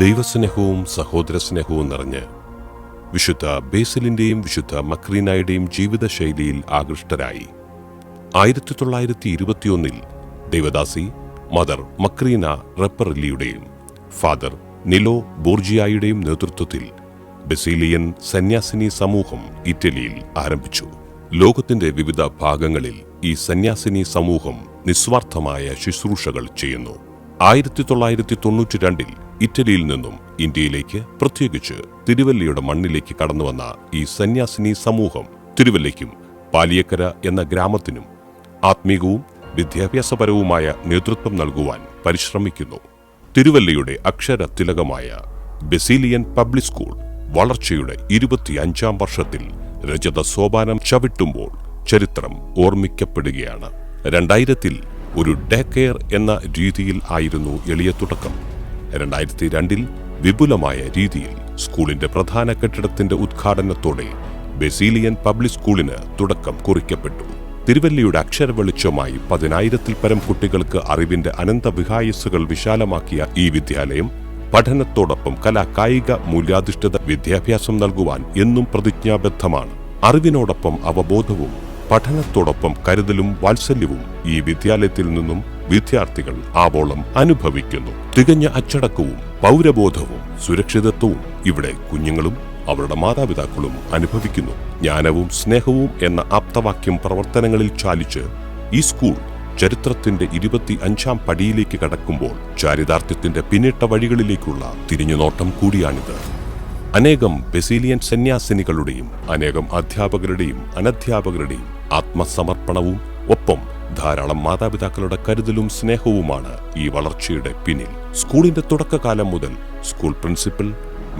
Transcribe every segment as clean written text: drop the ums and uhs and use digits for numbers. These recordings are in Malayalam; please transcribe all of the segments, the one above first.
ദൈവസ്നേഹവും സഹോദര സ്നേഹവും നിറഞ്ഞ് വിശുദ്ധ ബേസിലിന്റെയും വിശുദ്ധ മക്രീനായുടെയും ജീവിതശൈലിയിൽ ആകൃഷ്ടരായി 1921 ദൈവദാസി മദർ മക്രീന റെപ്പറല്ലിയുടെയും ഫാദർ നിലോ ബോർജിയായുടെയും നേതൃത്വത്തിൽ ബെസീലിയൻ സന്യാസിനി സമൂഹം ഇറ്റലിയിൽ ആരംഭിച്ചു. ലോകത്തിന്റെ വിവിധ ഭാഗങ്ങളിൽ ഈ സന്യാസിനി സമൂഹം നിസ്വാർത്ഥമായ ശുശ്രൂഷകൾ ചെയ്യുന്നു. 1992 ഇറ്റലിയിൽ നിന്നും ഇന്ത്യയിലേക്ക്, പ്രത്യേകിച്ച് തിരുവല്ലയുടെ മണ്ണിലേക്ക് കടന്നുവന്ന ഈ സന്യാസിനി സമൂഹം തിരുവല്ലയ്ക്കും പാലിയക്കര എന്ന ഗ്രാമത്തിനും ആത്മീകവും വിദ്യാഭ്യാസപരവുമായ നേതൃത്വം നൽകുവാൻ പരിശ്രമിക്കുന്നു. തിരുവല്ലയുടെ അക്ഷര തിലകമായ ബെസീലിയൻ പബ്ലിക് സ്കൂൾ വളർച്ചയുടെ 25ാം വർഷത്തിൽ രജത സോപാനം ചവിട്ടുമ്പോൾ ചരിത്രം ഓർമ്മിക്കപ്പെടുകയാണ്. 2000 ഒരു ഡേ കെയർ എന്ന രീതിയിൽ ആയിരുന്നു എളിയ തുടക്കം. 2002 വിപുലമായ രീതിയിൽ സ്കൂളിന്റെ പ്രധാന കെട്ടിടത്തിന്റെ ഉദ്ഘാടനത്തോടെ ബെസീലിയൻ പബ്ലിക് സ്കൂളിന് തുടക്കം കുറിക്കപ്പെട്ടു. തിരുവല്ലയുടെ അക്ഷര വെളിച്ചമായി 10,000-ൽ പരം കുട്ടികൾക്ക് അറിവിന്റെ അനന്തവിഹായസ്സുകൾ വിശാലമാക്കിയ ഈ വിദ്യാലയം പഠനത്തോടൊപ്പം കായിക മൂല്യാധിഷ്ഠിത വിദ്യാഭ്യാസം നൽകുവാൻ എന്നും പ്രതിജ്ഞാബദ്ധമാണ്. അറിവിനോടൊപ്പം അവബോധവും പഠനത്തോടൊപ്പം കരുതലും വാത്സല്യവും ഈ വിദ്യാലയത്തിൽ നിന്നും വിദ്യാർത്ഥികൾ ആവോളം അനുഭവിക്കുന്നു. തികഞ്ഞ അച്ചടക്കവും പൗരബോധവും സുരക്ഷിതത്വവും ഇവിടെ കുഞ്ഞുങ്ങളും അവരുടെ മാതാപിതാക്കളും അനുഭവിക്കുന്നു. ജ്ഞാനവും സ്നേഹവും എന്ന ആപ്തവാക്യം പ്രവർത്തനങ്ങളിൽ ചാലിച്ച് ഈ സ്കൂൾ ചരിത്രത്തിന്റെ 25ാം പടിയിലേക്ക് കടക്കുമ്പോൾ ചാരിതാർത്ഥ്യത്തിന്റെ പിന്നിട്ട വഴികളിലേക്കുള്ള തിരിഞ്ഞുനോട്ടം കൂടിയാണിത്. അനേകം ബെസീലിയൻ സന്യാസിനികളുടെയും അനേകം അധ്യാപകരുടെയും അനധ്യാപകരുടെയും ആത്മസമർപ്പണവും ഒപ്പം ധാരാളം മാതാപിതാക്കളുടെ കരുതലും സ്നേഹവുമാണ് ഈ വളർച്ചയുടെ പിന്നിൽ. സ്കൂളിന്റെ തുടക്കകാലം മുതൽ സ്കൂൾ പ്രിൻസിപ്പൽ,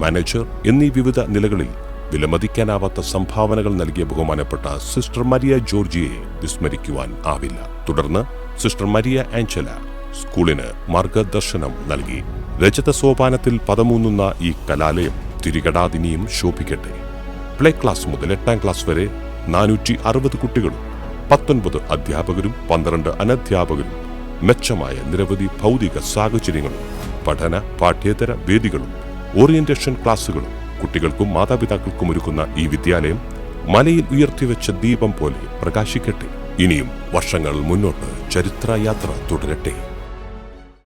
മാനേജർ എന്നീ വിവിധ നിലകളിൽ വിലമതിക്കാനാവാത്ത സംഭാവനകൾ നൽകിയ ബഹുമാനപ്പെട്ട സിസ്റ്റർ മരിയ ജോർജിയെ വിസ്മരിക്കുവാൻ ആവില്ല. തുടർന്ന് സിസ്റ്റർ മരിയ ആഞ്ചല സ്കൂളിന് മാർഗദർശനം നൽകി. രജത സോപാനത്തിൽ പദമൂന്നുന്ന ഈ കലാലയം തിരികടാതിനിയും ശോഭിക്കട്ടെ. പ്ലേ ക്ലാസ് മുതൽ 8ാം ക്ലാസ് വരെ 460 കുട്ടികളും 19 അധ്യാപകരും 12 അനധ്യാപകരും, മെച്ചമായ നിരവധി ഭൗതിക സാഹചര്യങ്ങളും പഠന പാഠ്യേതര വേദികളും ഓറിയന്റേഷൻ ക്ലാസുകളും കുട്ടികൾക്കും മാതാപിതാക്കൾക്കും ഒരുക്കുന്ന ഈ വിദ്യാലയം മലയിൽ ഉയർത്തിവെച്ച ദീപം പോലെ പ്രകാശിക്കട്ടെ. ഇനിയും വർഷങ്ങൾ മുന്നോട്ട് ചരിത്രയാത്ര തുടരട്ടെ.